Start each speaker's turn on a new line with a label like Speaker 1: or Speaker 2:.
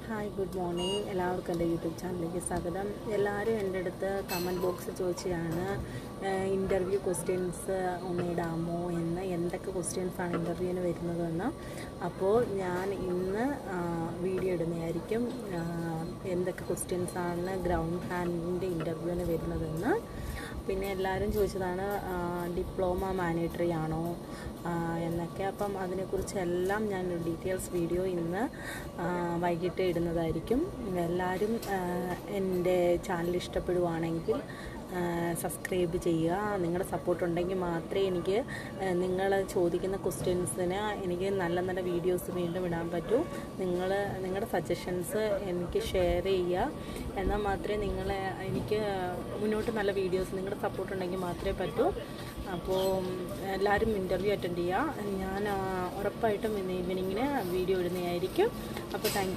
Speaker 1: Hi good morning. എല്ലാവർക്കും എൻ്റെ YouTube ചാനലിലേക്ക് സ്വാഗതം. എല്ലാവരും എൻ്റെ അടുത്ത് കമൻറ്റ് ബോക്സ് ചോദിച്ചതാണ് ഇൻ്റർവ്യൂ ക്വസ്റ്റ്യൻസ് ഒന്ന് ഇടാമോ എന്ന്, എന്തൊക്കെ ക്വസ്റ്റ്യൻസാണ് ഇൻ്റർവ്യൂവിന് വരുന്നതെന്ന്. അപ്പോൾ ഞാൻ ഇന്ന് വീഡിയോ ഇടുന്നതായിരിക്കും എന്തൊക്കെ ക്വസ്റ്റ്യൻസാണ് ഗ്രൗണ്ട് ഹാൻഡിൻ്റെ ഇൻ്റർവ്യൂവിന് വരുന്നതെന്ന്. പിന്നെ എല്ലാവരും ചോദിച്ചതാണ് ഡിപ്ലോമ മാനേറ്ററി ആണോ എന്നൊക്കെ. അപ്പം അതിനെക്കുറിച്ചെല്ലാം ഞാൻ ഡീറ്റെയിൽസ് വീഡിയോ ഇന്ന് വൈകിട്ട് ഇടുന്നതായിരിക്കും. എല്ലാവരും എൻ്റെ ചാനൽ ഇഷ്ടപ്പെടുവാണെങ്കിൽ സബ്സ്ക്രൈബ് ചെയ്യുക. നിങ്ങളുടെ സപ്പോർട്ട് ഉണ്ടെങ്കിൽ മാത്രമേ എനിക്ക് നിങ്ങൾ ചോദിക്കുന്ന ക്വസ്റ്റ്യൻസിന് എനിക്ക് നല്ല നല്ല വീഡിയോസ് വീണ്ടും ഇടാൻ പറ്റൂ. നിങ്ങളുടെ സജഷൻസ് എനിക്ക് ഷെയർ ചെയ്യുക, എന്നാൽ മാത്രമേ എനിക്ക് മുന്നോട്ട് നല്ല വീഡിയോസ്, നിങ്ങളുടെ സപ്പോർട്ട് ഉണ്ടെങ്കിൽ മാത്രമേ പറ്റൂ. അപ്പോൾ എല്ലാവരും ഇൻ്റർവ്യൂ അറ്റൻഡ് ചെയ്യുക. ഞാൻ ഉറപ്പായിട്ടും ഇന്ന് ഈവനിങ്ങിന് വീഡിയോ ഇടുന്നതായിരിക്കും. അപ്പോൾ താങ്ക്